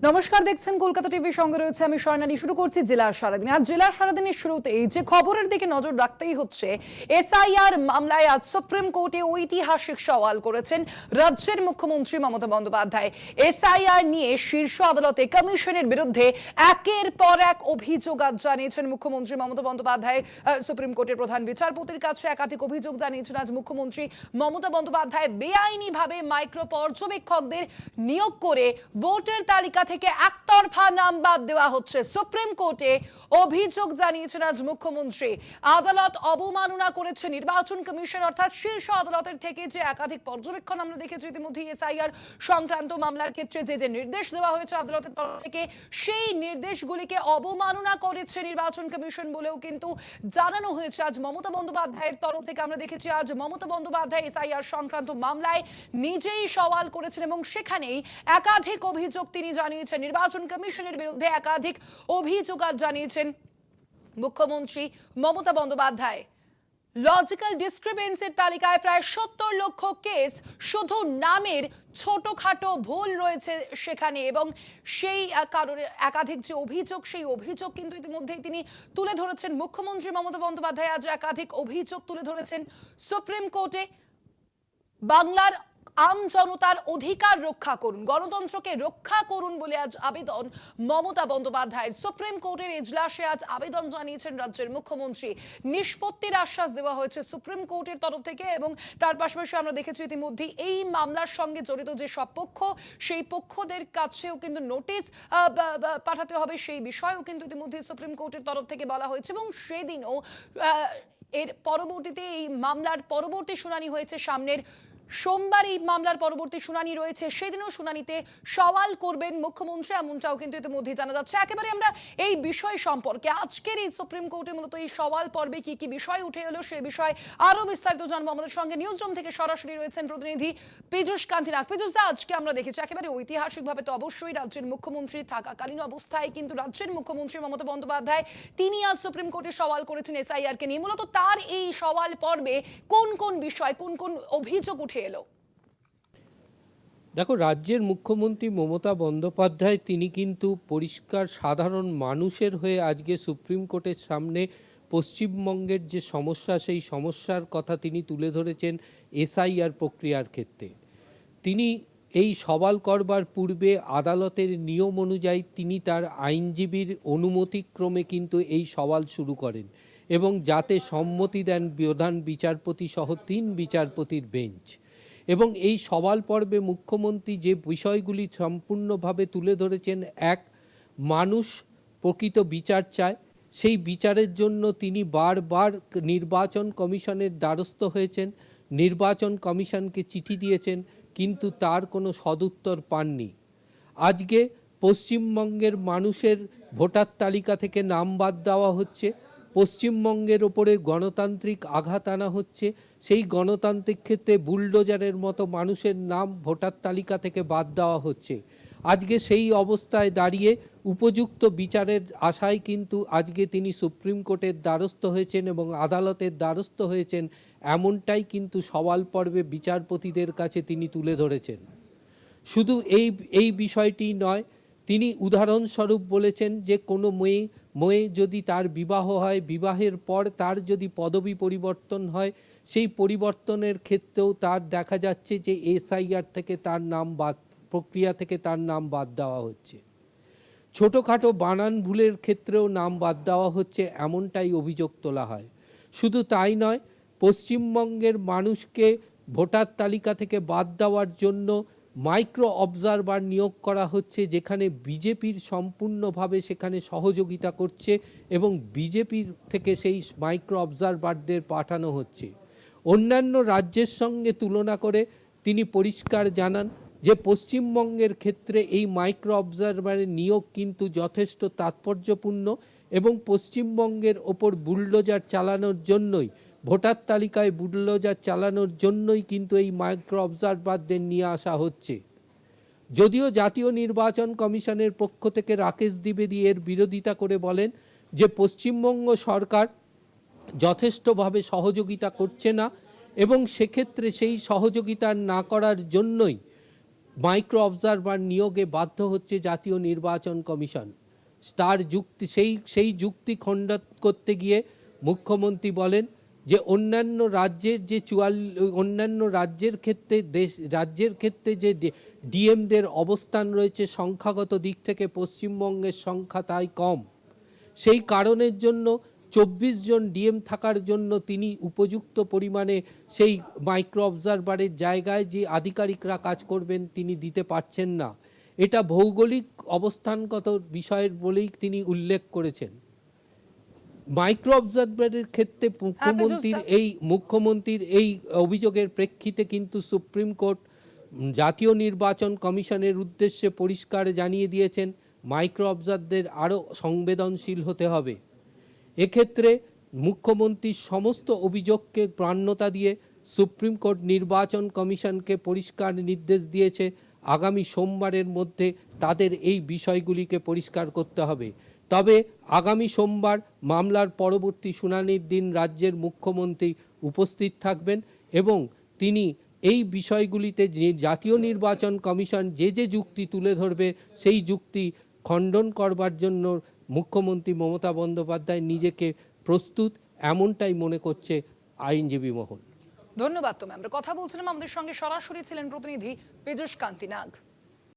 নমস্কার, দেখছেন কলকাতা টিভির সঙ্গে রয়েছে আমি স্বর্ণালী। শুরু করছি জেলা সারাদিন। আর জেলা সারাদিনের শুরুতেই যে খবরের দিকে নজর রাখতেই হচ্ছে, এসআইআর মামলায় আজ সুপ্রিম কোর্টে ঐতিহাসিক সওয়াল করেছেন রাজ্যের মুখ্যমন্ত্রী মমতা বন্দ্যোপাধ্যায়। এসআইআর নিয়ে শীর্ষ আদালতে কমিশনের বিরুদ্ধে একের পর এক অভিযোগ আজ জানিয়েছেন মুখ্যমন্ত্রী মমতা বন্দ্যোপাধ্যায়। সুপ্রিম কোর্টের প্রধান বিচারপতির কাছে একাধিক অভিযোগ জানিয়েছেন আজ মুখ্যমন্ত্রী মমতা বন্দ্যোপাধ্যায়। বেআইনিভাবে মাইক্রো পর্যবেক্ষকদের নিয়োগ করে ভোটার তালিকা থেকে একতরফা নাম বাদ দেওয়া হচ্ছে। সুপ্রিম কোর্টে অভিযোগ জানিয়েছেন আজ মুখ্যমন্ত্রী। আদালত অবমাননা করেছে নির্বাচন কমিশন, অর্থাৎ শীর্ষ আদালতের থেকে যে একাধিক পর্যবেক্ষণ আমরা দেখেছি ইতিমধ্যে এসআইআর সংক্রান্ত মামলার ক্ষেত্রে যে নির্দেশ দেওয়া হয়েছে আদালতের তরফ থেকে, সেই নির্দেশগুলিকে অবমাননা করেছে নির্বাচন কমিশন বলেও কিন্তু জানানো হয়েছে আজ মমতা বন্দ্যোপাধ্যায়ের তরফ থেকে। আমরা দেখেছি আজ মমতা বন্দ্যোপাধ্যায় এসআইআর সংক্রান্ত মামলায় নিজেই সওয়াল করেছেন এবং সেখানেই একাধিক অভিযোগ তিনি জানিয়েছেন। নির্বাচন কমিশনের বিরুদ্ধে একাধিক অভিযোগ আজ জানিয়েছেন মুখ্যমন্ত্রী মমতা বন্দ্যোপাধ্যায়। লজিক্যাল ডিসক্রিপেন্সির তালিকায় প্রায় ৭০ লক্ষ কেস, শুধু নামের ছোটখাটো ভুল রয়েছে সেখানে, এবং সেই কারণে একাধিক যে অভিযোগ, সেই অভিযোগ কিন্তু ইতিমধ্যেই তিনি তুলে ধরেছেন। মুখ্যমন্ত্রী মমতা বন্দ্যোপাধ্যায় আজ একাধিক অভিযোগ তুলে ধরেছেন সুপ্রিম কোর্টে। বাংলার আম জনতার অধিকার রক্ষা করুন, গণতন্ত্রকে রক্ষা করুন বলে আজ আবেদন মমতা বন্দ্যোপাধ্যায়ের। সুপ্রিম কোর্টের এজলাসে আজ আবেদন জানিয়েছেন রাজ্যের মুখ্যমন্ত্রী। নিষ্পত্তির আশ্বাস দেওয়া হয়েছে সুপ্রিম কোর্টের তরফ থেকে, এবং তার পাশাপাশি আমরা দেখেছি ইতিমধ্যে এই মামলার সঙ্গে জড়িত যে সব পক্ষ, সেই পক্ষদের কাছেও কিন্তু নোটিশ পাঠাতে হবে, সেই বিষয়েও কিন্তু ইতিমধ্যে সুপ্রিম কোর্টের তরফ থেকে বলা হয়েছে। এবং সেদিনও এর পরবর্তীতে এই মামলার পরবর্তী শুনানি হয়েছে সামনের সোমবার। এই মামলার পরবর্তী শুনানি রয়েছে, সেদিনও শুনানিতে সওয়াল করবেন মুখ্যমন্ত্রী, এমনটাও কিন্তু ইতিমধ্যে জানা যাচ্ছে। একেবারে আমরা এই বিষয় সম্পর্কে আজকের এই সুপ্রিম কোর্টে মূলত এই সওয়াল পর্বে কি কি বিষয় উঠে এলো সে বিষয়ে আরো বিস্তারিত জানবো। আমাদের সঙ্গে নিউজ রুম থেকে সরাসরি রয়েছেন প্রতিনিধি পীযূষ কান্তি নাগ। পীযূষ দা, আজকে আমরা দেখেছি একেবারে ঐতিহাসিকভাবে তো অবশ্যই রাজ্যের মুখ্যমন্ত্রী থাকাকালীন অবস্থায় কিন্তু রাজ্যের মুখ্যমন্ত্রী মমতা বন্দ্যোপাধ্যায় তিনি আজ সুপ্রিম কোর্টে সওয়াল করেছেন এসআইআর কে নিয়ে। মূলত তার এই সওয়াল পর্বে কোন কোন বিষয়, কোন কোন অভিযোগ উঠে এলো? দেখো, রাজ্যের মুখ্যমন্ত্রী মমতা বন্দ্যোপাধ্যায় তিনি কিন্তু পরিষ্কার সাধারণ মানুষের হয়ে আজকে সুপ্রিম কোর্টের সামনে পশ্চিমবঙ্গের যে সমস্যা, সেই সমস্যার কথা তিনি তুলে ধরেছেন এসআইআর প্রক্রিয়ার ক্ষেত্রে। তিনি এই সওয়াল করবার পূর্বে আদালতের নিয়ম অনুযায়ী তিনি তার আইনজীবীর অনুমতিক্রমে কিন্তু এই সওয়াল শুরু করেন, এবং যাতে সম্মতি দেন প্রধান বিচারপতি সহ ৩ বিচারপতির বেঞ্চ। এবং এই সওয়াল পর্বে মুখ্যমন্ত্রী যে বিষয়গুলি সম্পূর্ণভাবে তুলে ধরেছেন, এক, মানুষ প্রকৃত বিচার চায়, সেই বিচারের জন্য তিনি বারবার নির্বাচন কমিশনের দ্বারস্থ হয়েছেন, নির্বাচন কমিশনকে চিঠি দিয়েছেন, কিন্তু তার কোনো সদুত্তর পাননি। আজকে পশ্চিমবঙ্গের মানুষের ভোটার তালিকা থেকে নাম বাদ দেওয়া হচ্ছে, পশ্চিমবঙ্গের ওপরে গণতান্ত্রিক আঘাত আনা হচ্ছে, সেই গণতান্ত্রিক ক্ষেত্রে বুলডোজারের মতো মানুষের নাম ভোটার তালিকা থেকে বাদ দেওয়া হচ্ছে। আজকে সেই অবস্থায় দাঁড়িয়ে উপযুক্ত বিচারের আশায় কিন্তু আজকে তিনি সুপ্রিম কোর্টের দ্বারস্থ হয়েছেন এবং আদালতের দ্বারস্থ হয়েছেন, এমনটাই কিন্তু সওয়াল পর্বে বিচারপতিদের কাছে তিনি তুলে ধরেছেন। শুধু এই বিষয়টি নয়, তিনি উদাহরণস্বরূপ বলেছেন যে কোনো মেয়ে যদি তার বিবাহ হয়, বিবাহের পর তার যদি পদবি পরিবর্তন হয়, সেই পরিবর্তনের ক্ষেত্রেও তার দেখা যাচ্ছে যে এসআইআর থেকে তার নাম বাদ, প্রক্রিয়া থেকে তার নাম বাদ দেওয়া হচ্ছে। ছোটোখাটো বানান ভুলের ক্ষেত্রেও নাম বাদ দেওয়া হচ্ছে, এমনটাই অভিযোগ তোলা হয়। শুধু তাই নয়, পশ্চিমবঙ্গের মানুষকে ভোটার তালিকা থেকে বাদ দেওয়ার জন্য মাইক্রো অবজারভার নিয়োগ করা হচ্ছে, যেখানে বিজেপির সম্পূর্ণভাবে সেখানে সহযোগিতা করছে এবং বিজেপির থেকে সেই মাইক্রো অবজারভারদের পাঠানো হচ্ছে। অন্যান্য রাজ্যের সঙ্গে তুলনা করে তিনি পরিষ্কার জানান যে পশ্চিমবঙ্গের ক্ষেত্রে এই মাইক্রো অবজারভারের নিয়োগ কিন্তু যথেষ্ট তাৎপর্যপূর্ণ, এবং পশ্চিমবঙ্গের ওপর বুলডোজার চালানোর জন্যই, ভোটার তালিকায় বুলডোজার চালানোর জন্যই কিন্তু এই মাইক্রো অবজারভারদের নিয়ে আসা হচ্ছে। যদিও জাতীয় নির্বাচন কমিশনের পক্ষ থেকে রাকেশ দ্বিবেদী এর বিরোধিতা করে বলেন যে পশ্চিমবঙ্গ সরকার যথেষ্টভাবে সহযোগিতা করছে না, এবং সেক্ষেত্রে সেই সহযোগিতা না করার জন্যই মাইক্রো অবজারভার নিয়োগে বাধ্য হচ্ছে জাতীয় নির্বাচন কমিশন। তার যুক্তি সেই যুক্তি খণ্ডন করতে গিয়ে মুখ্যমন্ত্রী বলেন যে অন্যান্য রাজ্যের ক্ষেত্রে যে ডিএমদের অবস্থান রয়েছে সংখ্যাগত দিক থেকে পশ্চিমবঙ্গের সংখ্যা তাই কম। সেই কারণের জন্য 24 জন ডিএম থাকার জন্য তিনি উপযুক্ত পরিমাণে সেই মাইক্রো অবজারভারের জায়গায় যে আধিকারিকরা কাজ করবেন তিনি দিতে পারছেন না। এটা ভৌগোলিক অবস্থানগত বিষয়ের বলেই তিনি উল্লেখ করেছেন। মাইক্রো অবজারভারের ক্ষেত্রে মুখ্যমন্ত্রীর এই অভিযোগের প্রেক্ষিতে কিন্তু সুপ্রিম কোর্ট জাতীয় নির্বাচন কমিশনের উদ্দেশ্যে পরিষ্কার জানিয়ে দিয়েছেন মাইক্রো অবজারভারদের আরও সংবেদনশীল হতে হবে। এক্ষেত্রে মুখ্যমন্ত্রীর সমস্ত অভিযোগকে প্রাণ্যতা দিয়ে সুপ্রিম কোর্ট নির্বাচন কমিশনকে পরিষ্কার নির্দেশ দিয়েছে আগামী সোমবারের মধ্যে তাদের এই বিষয়গুলিকে পরিষ্কার করতে হবে। তবে আগামী সোমবার মামলার পরবর্তী শুনানির দিন রাজ্যের মুখ্যমন্ত্রী উপস্থিত থাকবেন এবং তিনি এই বিষয়গুলিতে যে জাতীয় নির্বাচন কমিশন যে যুক্তি তুলে ধরবে সেই যুক্তি খণ্ডন করবার জন্য মুখ্যমন্ত্রী মমতা বন্দ্যোপাধ্যায় নিজেকে প্রস্তুত, এমনটাই মনে করছে আইনজীবী মহল। ধন্যবাদ। তো আমরা কথা বলছিলাম, আমাদের সঙ্গে সরাসরি ছিলেন প্রতিনিধি পীযূষ কান্তি নাগ।